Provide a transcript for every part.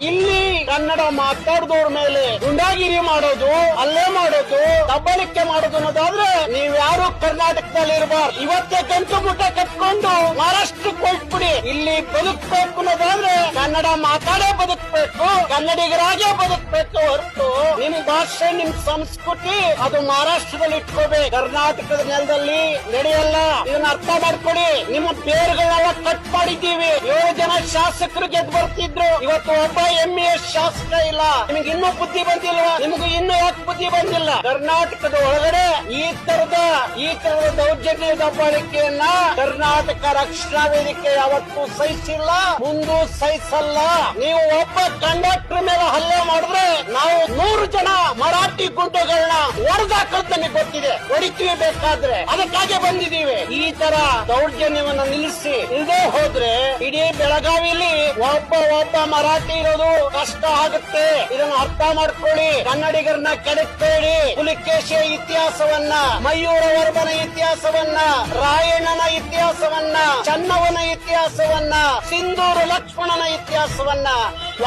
ಇಲ್ಲಿ ಕನ್ನಡ ಮಾತಾಡಿದವ್ರ ಮೇಲೆ ಗುಂಡಾಗಿರಿ ಮಾಡೋದು, ಅಲ್ಲೇ ಮಾಡೋದು, ದಬ್ಬಳಿಕೆ ಮಾಡೋದು ಅನ್ನೋದಾದ್ರೆ ನೀವ್ಯಾರು ಕರ್ನಾಟಕದಲ್ಲಿ ಇರಬಾರ್ದು. ಇವತ್ತೇ ಗಂಟು ಮುಟ್ಟ ಕಟ್ಕೊಂಡು ಮಹಾರಾಷ್ಟ್ರಕ್ಕೆ ಹೊರಟ್ಬಿಡಿ. ಇಲ್ಲಿ ಬದುಕಬೇಕು ಅನ್ನೋದಾದ್ರೆ ಕನ್ನಡ ಮಾತಾಡೇ ಬದುಕಬೇಕು, ಕನ್ನಡಿಗರಾಗೇ ಬದುಕಬೇಕು ಹೊರತು ನಿಮ್ ಭಾಷೆ, ನಿಮ್ ಸಂಸ್ಕೃತಿ ಅದು ಮಹಾರಾಷ್ಟ್ರದಲ್ಲಿ ಇಟ್ಕೋಬೇಕು, ಕರ್ನಾಟಕದ ನೆಲದಲ್ಲಿ ನಡೆಯಲ್ಲ. ಇದನ್ನ ಅರ್ಥ ಮಾಡ್ಕೊಡಿ. ನಿಮ್ಮ ಬೇರುಗಳನ್ನೆಲ್ಲ ಕಟ್ ಮಾಡಿದ್ದೀವಿ. 7 ಜನ ಶಾಸಕರು ಗೆದ್ದು ಬರ್ತಿದ್ರು, ಇವತ್ತು ಒಬ್ಬ MES ಶಾಸಕ ಇಲ್ಲ. ನಿಮ್ಗೆ ಇನ್ನೂ ಬುದ್ಧಿ ಬಂದಿಲ್ವಾ? ನಿಮ್ಗೆ ಇನ್ನೂ ಯಾಕೆ ಬುದ್ಧಿ ಬಂದಿಲ್ಲ? ಕರ್ನಾಟಕದ ಒಳಗಡೆ ಈ ತರದ ದೌರ್ಜನ್ಯ ದಬ್ಬಾಳಿಕೆಯನ್ನ ಕರ್ನಾಟಕ ರಕ್ಷಣಾ ವೇದಿಕೆ ಯಾವತ್ತೂ ಸಹಿಸಿಲ್ಲ, ಮುಂದೂ ಸಹಿಸಲ್ಲ. ನೀವು ಒಬ್ಬ ಕಂಡಕ್ಟರ್ ಮೇಲೆ ಹಲ್ಲೆ ಮಾಡಿದ್ರೆ ನಾವು 100 ಜನ ಮರಾಠಿ ಗುಂಡುಗಳನ್ನ ಹೊಡೆದಾಕಂತ ನಮಗೆ ಗೊತ್ತಿದೆ, ಹೊಡಿತೀವಿ ಬೇಕಾದ್ರೆ. ಅದಕ್ಕಾಗಿ ಬಂದಿದ್ದೀವಿ. ಈ ತರ ದೌರ್ಜನ್ಯವನ್ನ ನಿಲ್ಲಿಸಿ ಇಲ್ಲದೆ ಹೋದ್ರೆ ಇಡೀ ಬೆಳಗಾವಿಲಿ ಒಬ್ಬ ಮರಾಠಿ ಇರೋದು ಕಷ್ಟ ಆಗುತ್ತೆ. ಇದನ್ನ ಅರ್ಥ ಮಾಡ್ಕೊಳ್ಳಿ. ಕನ್ನಡಿಗರನ್ನ ಕೆಡಕ್ಬೇಡಿ. ಪುಲಿಕೇಶಿಯ ಇತಿಹಾಸವನ್ನ, ಮಯೂರ ವರ್ಮನ ಇತಿಹಾಸವನ್ನ, ರಾಯಣ್ಣನ ಇತಿಹಾಸವನ್ನ, ಚನ್ನವನ ಇತಿಹಾಸವನ್ನ, ಸಿಂಧೂರು ಲಕ್ಷ್ಮಣನ ಇತಿಹಾಸವನ್ನ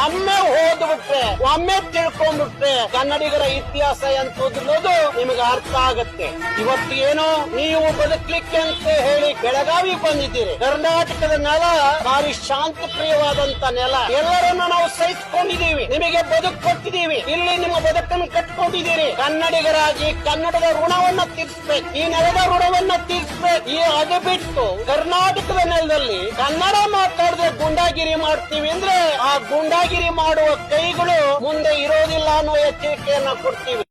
ಒಮ್ಮೆ ಓದ್ಬಿಟ್ರೆ, ಒಮ್ಮೆ ತಿಳ್ಕೊಂಡ್ಬಿಟ್ರೆ ಕನ್ನಡಿಗರ ಇತಿಹಾಸ ಎಂತದ್ದು ನಿಮಗೆ ಅರ್ಥ ಆಗತ್ತೆ. ಇವತ್ತು ಏನೋ ನೀವು ಬದುಕಲಿಕ್ಕೆ ಅಂತ ಹೇಳಿ ಬೆಳಗಾವಿ ಬಂದಿದ್ದೀರಿ. ಕರ್ನಾಟಕದ ನೆಲ ಭಾರಿ ಶಾಂತಪ್ರಿಯವಾದಂತ ನೆಲ. ಎಲ್ಲರನ್ನು ನಾವು ಸಹಿಸಿಕೊಂಡಿದ್ದೀವಿ, ನಿಮಗೆ ಬದುಕು ಕೊಟ್ಟಿದ್ದೀವಿ. ಇಲ್ಲಿ ನಿಮ್ಮ ಬದುಕನ್ನು ಕಟ್ಕೊಂಡಿದ್ದೀರಿ. ಕನ್ನಡಿಗರಾಗಿ ಕನ್ನಡದ ಋಣವನ್ನ ತೀರಿಸಬೇಕು, ಈ ನೆಲದ ಋಣವನ್ನ ತೀರಿಸಬೇಕು. ಅದು ಬಿಟ್ಟು ಕರ್ನಾಟಕದ ನೆಲದಲ್ಲಿ ಕನ್ನಡ ಮಾತಾಡಿದ್ರೆ ಗುಂಡಾಗಿರಿ ಮಾಡ್ತೀವಿ ಅಂದ್ರೆ ಆ ಗುಂಡಾಗಿರಿ ಮಾಡುವ ಕೈಗಳು ಮುಂದೆ ಇರೋದಿಲ್ಲ ಅನ್ನೋ ಎಚ್ಚರಿಕೆಯನ್ನ ಕೊಡ್ತೀವಿ.